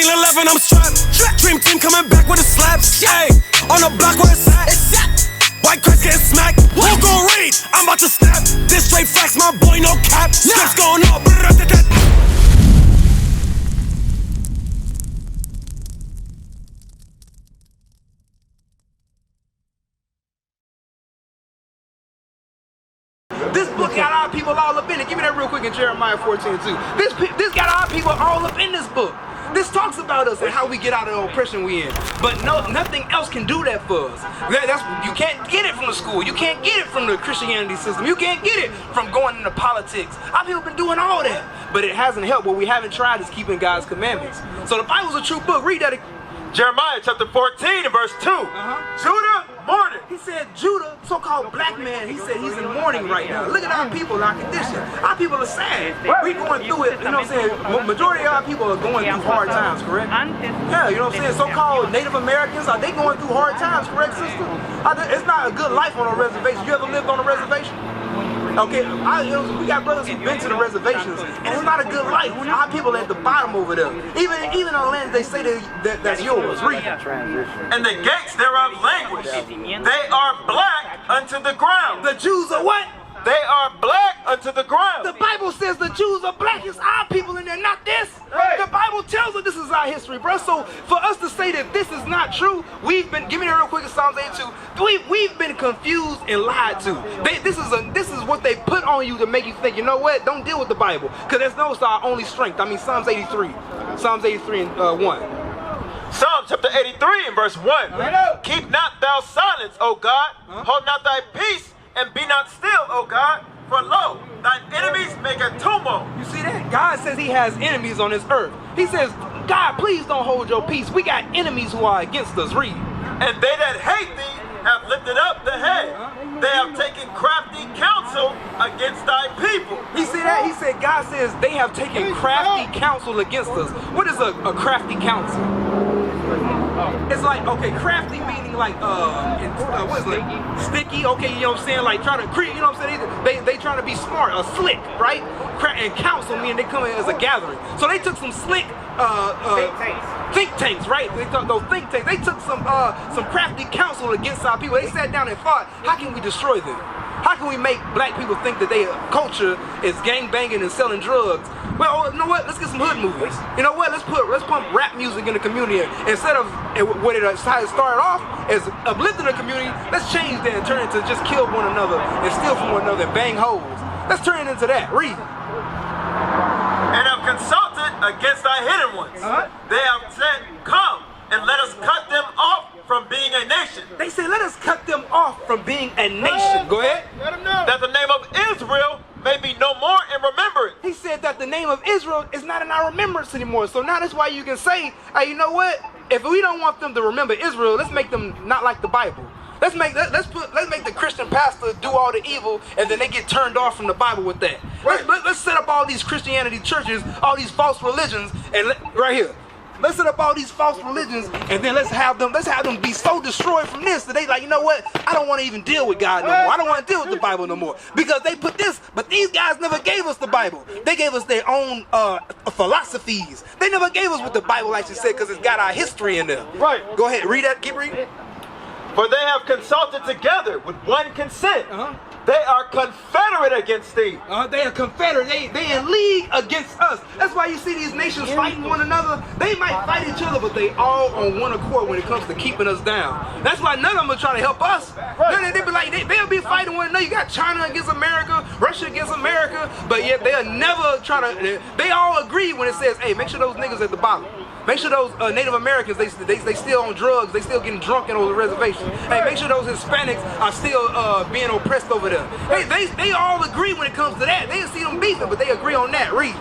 1611, I'm strapped. Dream team coming back with a slap. Hey, on the block where it's at. White cracks getting smacked. Who gon' read? I'm about to snap. This straight facts, my boy, no cap. Steps going up. This book got our people all up in it. Give me that real quick in Jeremiah 14:2. This got our people all up in this book. This talks about us and how we get out of the oppression we in. But nothing else can do that for us. You can't get it from the school. You can't get it from the Christianity system. You can't get it from going into politics. Our people been doing all that. But it hasn't helped. What we haven't tried is keeping God's commandments. So the Bible's a true book. Read that. Jeremiah chapter 14 and verse 2. Judah, mourning. He said Judah, so-called black man, he said he's in mourning right now. Look at our people, our condition. Our people are sad. We going through it, you know what I'm saying? Majority of our people are going through hard times, correct? Yeah, you know what I'm saying? So-called Native Americans, are they going through hard times, correct, sister? It's not a good life on a reservation. You ever lived on a reservation? Okay, we got brothers who've been to the reservations, and it's not a good life. Our people at the bottom over there. Even on land, they say that's yours. Read. And the gates thereof languish. They are black unto the ground. The Jews are what? They are black unto the ground. The Bible says the Jews are black. It's our people in there, not this. Right. The Bible tells us this is our history, bro. So for us to say that this is not true, we've been, give me that real quick in Psalms 82. We've been confused and lied to. This is what they put on you to make you think, you know what? Don't deal with the Bible, because that's no our only strength. I mean, Psalms 83. Psalms 83 and 1. Psalm chapter 83 and verse 1. Keep not thou silence, O God. Hold not thy peace, and be not still, O God. For lo, thine enemies make a tumult. You see that? God says he has enemies on this earth. He says, God, please don't hold your peace. We got enemies who are against us. Read. And they that hate thee have lifted up the head. They have taken crafty counsel against thy people. You see that? He said, God says they have taken crafty counsel against us. What is a crafty counsel? It's like, okay, crafty meaning like, what is it? Sticky, okay, you know what I'm saying? Like trying to create, you know what I'm saying? They trying to be smart, slick, right? And counsel meaning they come in as a gathering. So they took some slick, think tanks, right? They took those think tanks. They took some crafty counsel against our people. They sat down and thought, how can we destroy them? How can we make black people think that their culture is gang banging and selling drugs? Well, you know what? Let's get some hood movies. You know what? Let's pump rap music in the community. Instead of what it started off as uplifting the community, let's change that and turn it to just kill one another and steal from one another and bang hoes. Let's turn it into that. Read. And have consulted against thy hidden ones. They have said, come and let us cut them off from being a nation. They say, let us cut them off from being a nation. Go ahead. Let them know. That the name of Israel may be no more in remembrance. He said that the name of Israel is not in our remembrance anymore. So now that's why you can say, hey, you know what? If we don't want them to remember Israel, let's make them not like the Bible. Let's make the Christian pastor do all the evil, and then they get turned off from the Bible with that. Right. Let's set up all these Christianity churches, all these false religions, and right here. Let's set up all these false religions, and then let's have them be so destroyed from this that they like, you know what? I don't want to even deal with God no more. I don't want to deal with the Bible no more, because they put this, but these guys never gave us the Bible. They gave us their own philosophies. They never gave us what the Bible actually said, because it's got our history in there. Right. Go ahead, read that. Keep reading. For they have consulted together with one consent. They are confederate against thee. They are confederate. They in league against us. That's why you see these nations fighting one another. They might fight each other, but they all on one accord when it comes to keeping us down. That's why none of them are trying to help us. Right. They be like, they'll be fighting one another. You got China against America, Russia against America, but yet they'll never try to. They all agree when it says, hey, make sure those niggas at the bottom. Make sure those Native Americans, they still on drugs, they still getting drunk in those reservations. Hey, make sure those Hispanics are still being oppressed over there. Hey, they all agree when it comes to that. They didn't see them beefing, but they agree on that. Read.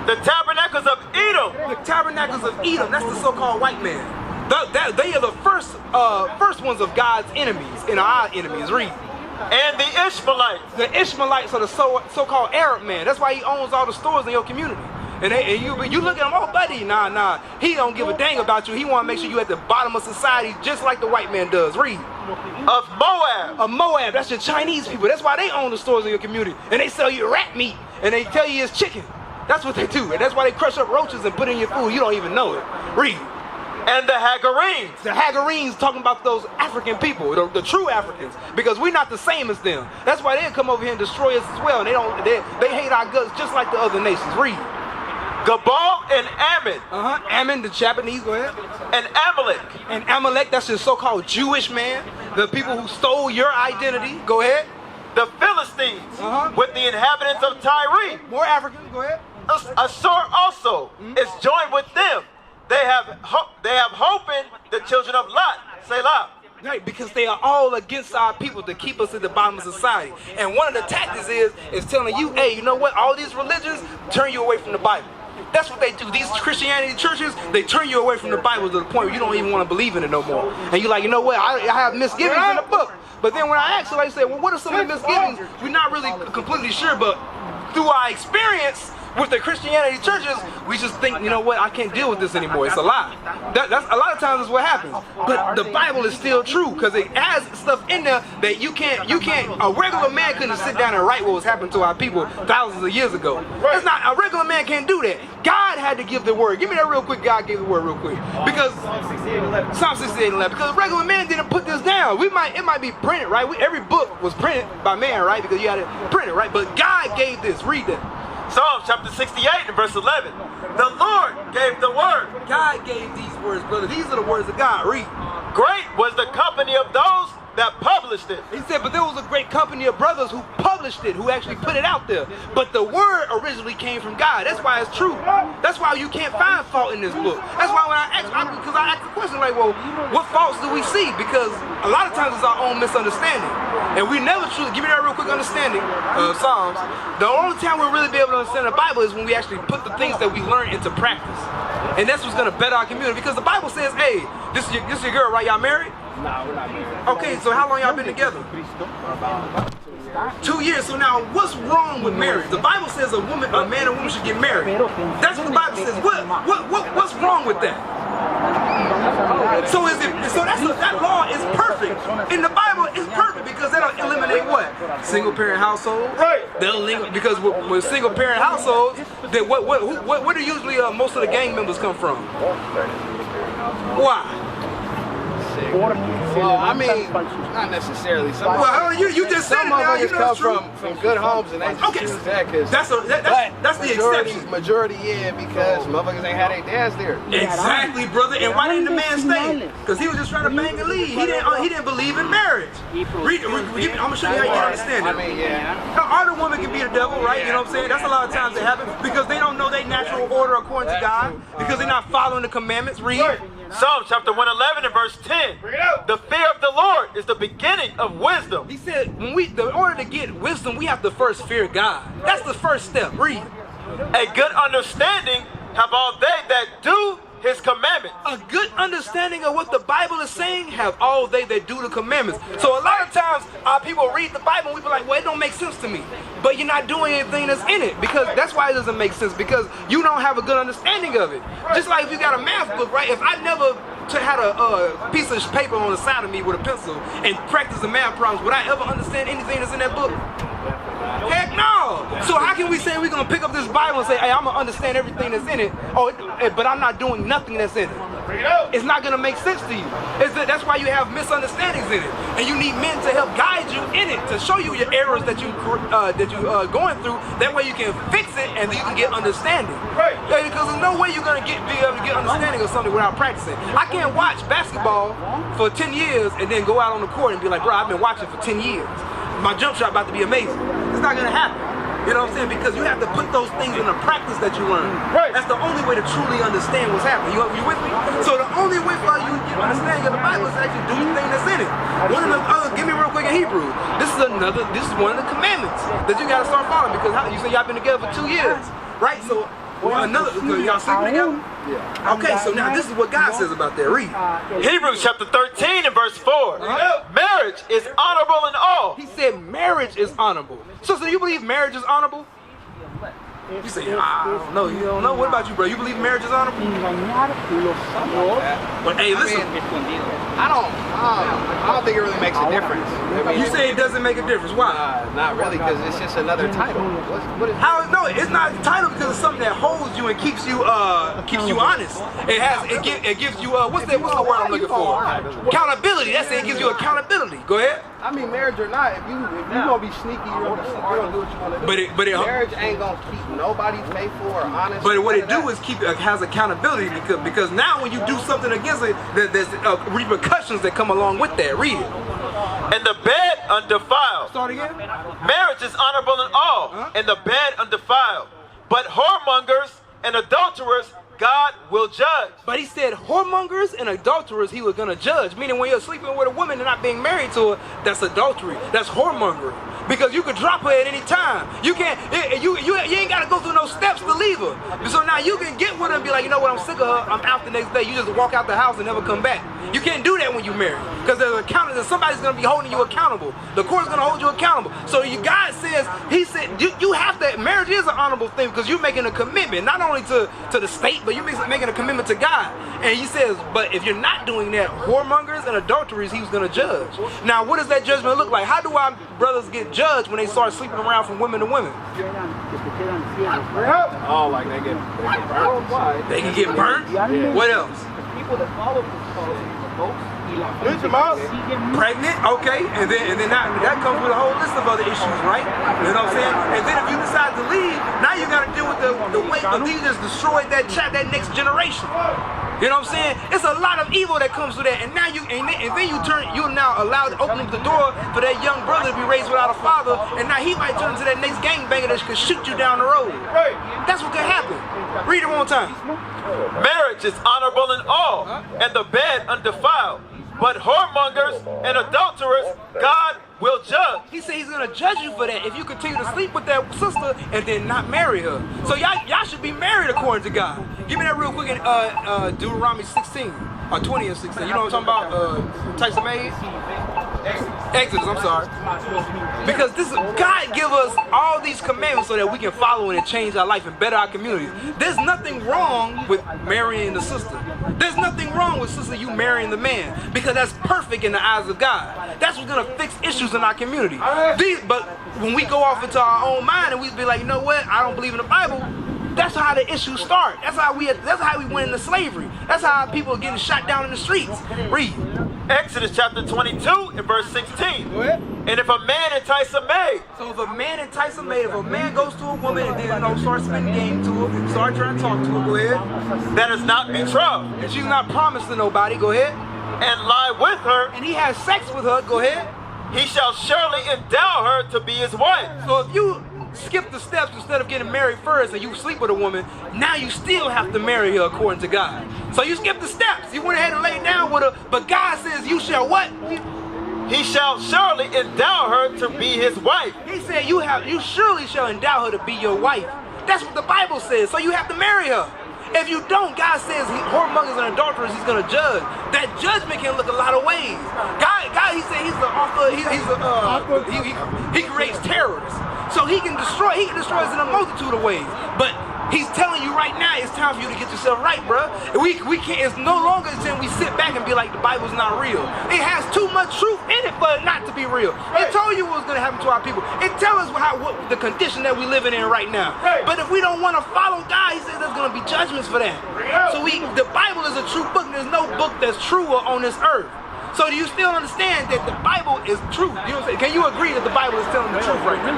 The tabernacles of Edom. The tabernacles of Edom, that's the so-called white man. They are the first ones of God's enemies and our enemies. Read. And the Ishmaelites. The Ishmaelites are the so-called Arab man. That's why he owns all the stores in your community. And you look at him, oh buddy, nah, he don't give a dang about you. He want to make sure you at the bottom of society just like the white man does. Read. Of Moab. Of Moab, that's your Chinese people. That's why they own the stores in your community. And they sell you rat meat, and they tell you it's chicken. That's what they do, and that's why they crush up roaches and put in your food. You don't even know it. Read. And the Hagarenes. The Hagarenes talking about those African people, the true Africans, because we're not the same as them. That's why they come over here and destroy us as well. And they hate our guts just like the other nations. Read. Gabal and Ammon. Ammon, the Japanese, go ahead. And Amalek. And Amalek, that's the so-called Jewish man, the people who stole your identity. Go ahead. The Philistines with the inhabitants of Tyre. More Africans, go ahead. Assur also is joined with them. They have hope in the children of Lot. Selah. Right, because they are all against our people to keep us at the bottom of society. And one of the tactics is telling you, hey, you know what? All these religions turn you away from the Bible. That's what they do. These Christianity churches, they turn you away from the Bible to the point where you don't even want to believe in it no more. And you're like, you know what? I have misgivings in the book. But then when I ask somebody, say, well, what are some of the misgivings? We're not really completely sure, but through our experience with the Christianity churches, we just think, you know what, I can't deal with this anymore. It's a lie. That's a lot of times is what happens. But the Bible is still true because it has stuff in there that you can't. A regular man couldn't sit down and write what was happening to our people thousands of years ago. It's not, a regular man can't do that. God had to give the word. Give me that real quick. God gave the word real quick. Because Psalm 68:11. Because a regular man didn't put this down. It might be printed, right? Every book was printed by man, right? Because you had to print it, right? But God gave this. Read that. Psalm chapter 68 and verse 11. The Lord gave the word. God gave these words, brother. These are the words of God. Read. Great was the company of those that published it. He said, but there was a great company of brothers who published it, who actually put it out there. But the word originally came from God. That's why it's true. That's why you can't find fault in this book. That's why when I ask the question, like, well, what faults do we see? Because a lot of times it's our own misunderstanding. And we never truly, give me that real quick understanding of Psalms. The only time we'll really be able to understand the Bible is when we actually put the things that we learn into practice. And that's what's going to better our community. Because the Bible says, hey, this is your girl, right? Y'all married? Nah, we're not married. Okay, so how long y'all been together? 2 years. So now, what's wrong with marriage? The Bible says a man and woman should get married. That's what the Bible says. What's wrong with that? So that law is perfect. In the Bible, it's perfect because that'll eliminate what? Single parent households. Right. Because with single parent households, then what do usually most of the gang members come from? Why? Well, I mean, not necessarily. You just said some it now. You know motherfuckers come from good homes and they just choose that because that's the exception. Majority, yeah, because motherfuckers ain't had their dads there. Exactly, brother. And why didn't the man stay? Because he was just trying to bang and leave. He didn't believe in marriage. I'm gonna show you how you understand it. I mean, yeah. Now, either woman can be the devil, right? You know what I'm saying? That's a lot of times it happens because they don't know their natural order according to God because they're not following the commandments. Read. Psalm chapter 111 and verse 10. The fear of the Lord is the beginning of wisdom. He said, in order to get wisdom, we have to first fear God. That's the first step. Read. A good understanding have all they that do his commandments. A good understanding of what the Bible is saying have all they that do the commandments. So a lot of times our people read the Bible and we be like, well, it don't make sense to me. But you're not doing anything that's in it because that's why it doesn't make sense because you don't have a good understanding of it. Just like if you got a math book, right? If I never had a piece of paper on the side of me with a pencil and practice the math problems, would I ever understand anything that's in that book? Heck no! So how can we say we're going to pick up this Bible and say, hey, I'm going to understand everything that's in it, but I'm not doing nothing that's in it? It's not going to make sense to you. That's why you have misunderstandings in it. And you need men to help guide you in it, to show you your errors that you're going through. That way you can fix it and then you can get understanding. Right. Because there's no way you're going to be able to get understanding of something without practicing. I can't watch basketball for 10 years and then go out on the court and be like, bro, I've been watching for 10 years. My jump shot about to be amazing. It's not going to happen. You know what I'm saying? Because you have to put those things in the practice that you learn. Right. That's the only way to truly understand what's happening. You with me? So the only way for you to get understanding of the Bible is to actually do the thing that's in it. Give me real quick in Hebrew. This is one of the commandments that you got to start following because you say y'all been together for 2 years, right? So y'all sleeping together? Yeah. Okay, so now this is what God says about that. Read. Hebrews chapter 13 and verse 4. Marriage is honorable in all. He said marriage is honorable. So you believe marriage is honorable? You say, I don't know. You don't know. What about you, bro? You believe marriage is honorable? But hey, listen. I don't think it really makes a difference. I mean, You say it doesn't make a difference. Why? not really, because it's just another title. What is How? No, it's not a title because it's something that holds you and keeps you honest. It gives you what's the word I'm looking for? Accountability. That's it. It gives you accountability. Go ahead. I mean, marriage or not, if you gonna be sneaky, you're gonna do what you wanna do. But marriage ain't gonna keep nobody faithful or honest. But what it do is has accountability because now when you do something against it, there's repercussions that come along with that. Read it. And the bed undefiled. Start again. Marriage is honorable in all, and the bed undefiled. But whoremongers and adulterers God will judge. But he said whoremongers and adulterers he was going to judge. Meaning when you're sleeping with a woman and not being married to her, that's adultery. That's whoremongering. Because you could drop her at any time. You can't, you ain't got to go through no steps to leave her. So now you can get with her and be like, you know what, I'm sick of her, I'm out the next day. You just walk out the house and never come back. You can't do that when you marry. Because somebody's going to be holding you accountable. The court's going to hold you accountable. So God says, he said, you have to, marriage is an honorable thing because you're making a commitment, not only to the state, but you're making a commitment to God. And he says, but if you're not doing that, whoremongers and adulteries, he's going to judge. Now, what does that judgment look like? How do our brothers get judged when they start sleeping around from women to women? Oh, like they get burnt. They can get burnt? Yeah. What else? People that follow Pregnant, okay, and then that comes with a whole list of other issues, right? You know what I'm saying? And then if you decide to leave, now you got to deal with the weight of these just destroyed that next generation. You know what I'm saying? It's a lot of evil that comes with that, and now you're now allowed to open up the door for that young brother to be raised without a father, and now he might turn into that next gangbanger that could shoot you down the road. That's what could happen. Read it one time. Marriage is honorable in all, and the bed undefiled. But whoremongers and adulterers, God will judge. He said he's going to judge you for that if you continue to sleep with that sister and then not marry her. So y'all should be married according to God. Give me that real quick in Deuteronomy 16, or 20 and 16. You know what I'm talking about? Types of maids? Exodus, I'm sorry. Because God give us all these commandments so that we can follow it and change our life and better our community. There's nothing wrong with marrying the sister. There's nothing wrong with sister you marrying the man, because that's perfect in the eyes of God. That's what's gonna fix issues in our community. But when we go off into our own mind and we be like, you know what, I don't believe in the Bible, that's how the issues start. That's how we went into slavery. That's how people are getting shot down in the streets. Read. Exodus chapter 22 and verse 16. And if a man entice a maid. So if a man entice a maid, if a man goes to a woman and then start spending game to her, start trying to talk to her, go ahead. That is not betrothed. And she's not promised to nobody, go ahead. And lie with her. And he has sex with her, go ahead. He shall surely endow her to be his wife. So if you skip the steps instead of getting married first and you sleep with a woman, now you still have to marry her according to God. So you skip the steps. You went ahead and laid down with her, but God says you shall what? He shall surely endow her to be his wife. He said you surely shall endow her to be your wife. That's what the Bible says. So you have to marry her. If you don't, God says whoremongers and adulterers he's going to judge. That judgment can look a lot of ways. God he said he's the author, he creates terrorists. So he can destroy us in a multitude of ways. But he's telling you right now, it's time for you to get yourself right, bro. We can't, it's no longer saying we sit back and be like the Bible's not real. It has too much truth in it for it not to be real. It told you what was going to happen to our people. It tells us what the condition that we're living in right now. But if we don't want to follow God, he says there's going to be judgments for that. So the Bible is a true book. There's no book that's truer on this earth. So do you still understand that the Bible is true? You know what I'm saying? Can you agree that the Bible is telling the truth right now?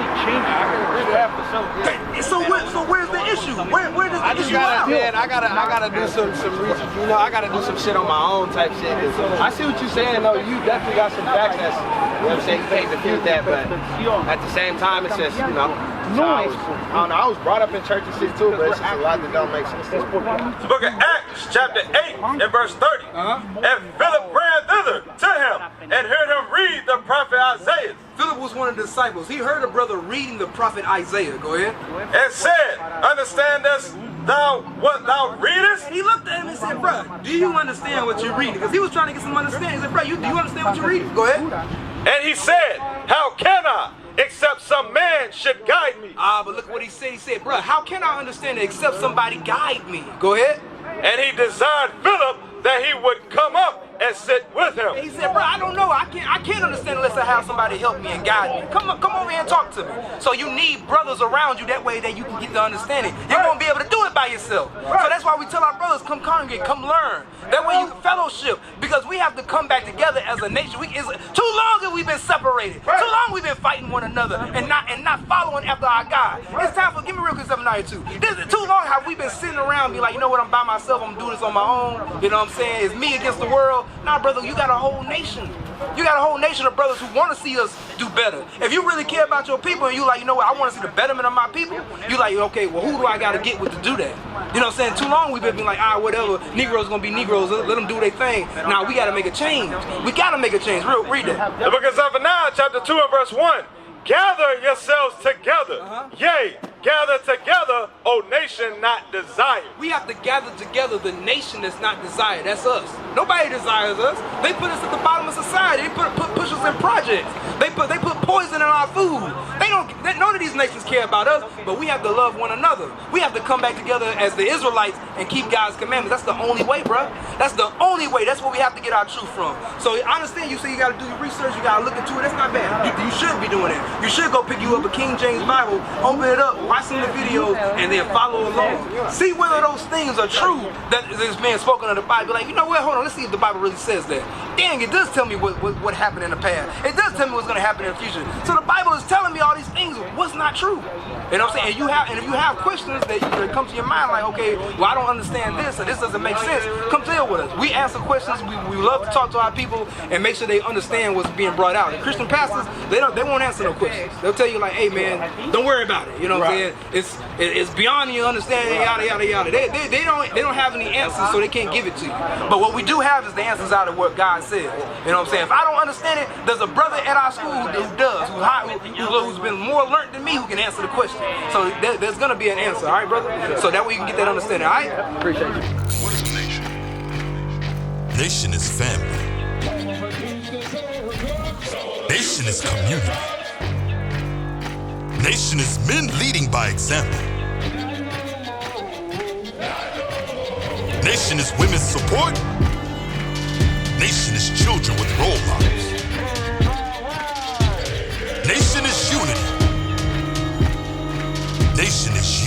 So where's the issue? Where does the issue lie? I gotta do some research. You know, I gotta do some shit on my own type shit. I see what you're saying though. You definitely got some facts that's, you know what I'm saying, you can't defute that, but at the same time it's just, you know. I don't know, I was brought up in church and shit too, but it's just a lot that don't make sense. The book of Acts, chapter 8 and verse 30. And Philip ran thither to him and heard him read the prophet Isaiah. Philip was one of the disciples. He heard a brother reading the prophet Isaiah. Go ahead. And said, understandest thou what thou readest? And he looked at him and said, bro, do you understand what you're reading? Because he was trying to get some understanding. He said, bro, do you understand what you're reading? Go ahead. And he said, how can I, except some man should guide me. But look what he said. He said, bro, how can I understand it except somebody guide me? Go ahead. And he desired Philip that he would come up and sit with him. He said, bro, I don't know. I can't understand unless I have somebody help me and guide me. Come over here and talk to me. So you need brothers around you, that way that you can get the understanding. You won't be able to do it by yourself. So that's why we tell our brothers, come congregate, come learn. That way you can fellowship, because we have to come back together as a nation. Too long have we been separated. Too long we've been fighting one another and not following after our God. It's time for, give me real quick 792. Too long have we been sitting around be like, you know what, I'm by myself, I'm doing this on my own. You know what I'm saying? It's me against the world. Nah, brother, you got a whole nation. You got a whole nation of brothers who want to see us do better. If you really care about your people and you like, you know what, I want to see the betterment of my people, you like, okay, well, who do I got to get with to do that? You know what I'm saying? Too long we've been like, whatever, Negroes going to be Negroes, let them do their thing. Now we got to make a change. We got to make a change. Read that. The book of Zephaniah, chapter 2 and verse 1. Gather yourselves together. Yea, gather together, O nation not desired. We have to gather together the nation that's not desired. That's us. Nobody desires us. They put us at the bottom of society. They push us in projects. They put poison in our food. None of these nations care about us, but we have to love one another. We have to come back together as the Israelites and keep God's commandments. That's the only way, bro. That's the only way. That's where we have to get our truth from. So I understand you say you got to do your research, you got to look into it. That's not bad. You should be doing it. You should go pick you up a King James Bible, open it up, watch some of the videos, and then follow along. See whether those things are true that is being spoken in the Bible. Like, you know what, hold on, let's see if the Bible really says that. Dang, it does tell me what happened in the past. It does tell me what's going to happen in the future. So the Bible is telling me all these things. What's not true? You know what I'm saying? And if you have questions that come to your mind, like, okay, well, I don't understand this, or this doesn't make sense, come deal with us. We answer questions. We love to talk to our people and make sure they understand what's being brought out. And Christian pastors, they won't answer no questions. They'll tell you like, hey man, don't worry about it. You know what I'm saying? It's beyond your understanding, yada yada yada. They don't have any answers, so they can't give it to you. But what we do have is the answers out of what God says. You know what I'm saying? If I don't understand it, there's a brother at our school who does, who's been more learned than me, who can answer the question. So there's gonna be an answer, all right, brother? So that way you can get that understanding, all right? Appreciate you. What is a nation? Nation is family. Nation is community. Nation is men leading by example. Nation is women's support. Nation is children with role models. Nation is unity. Nation is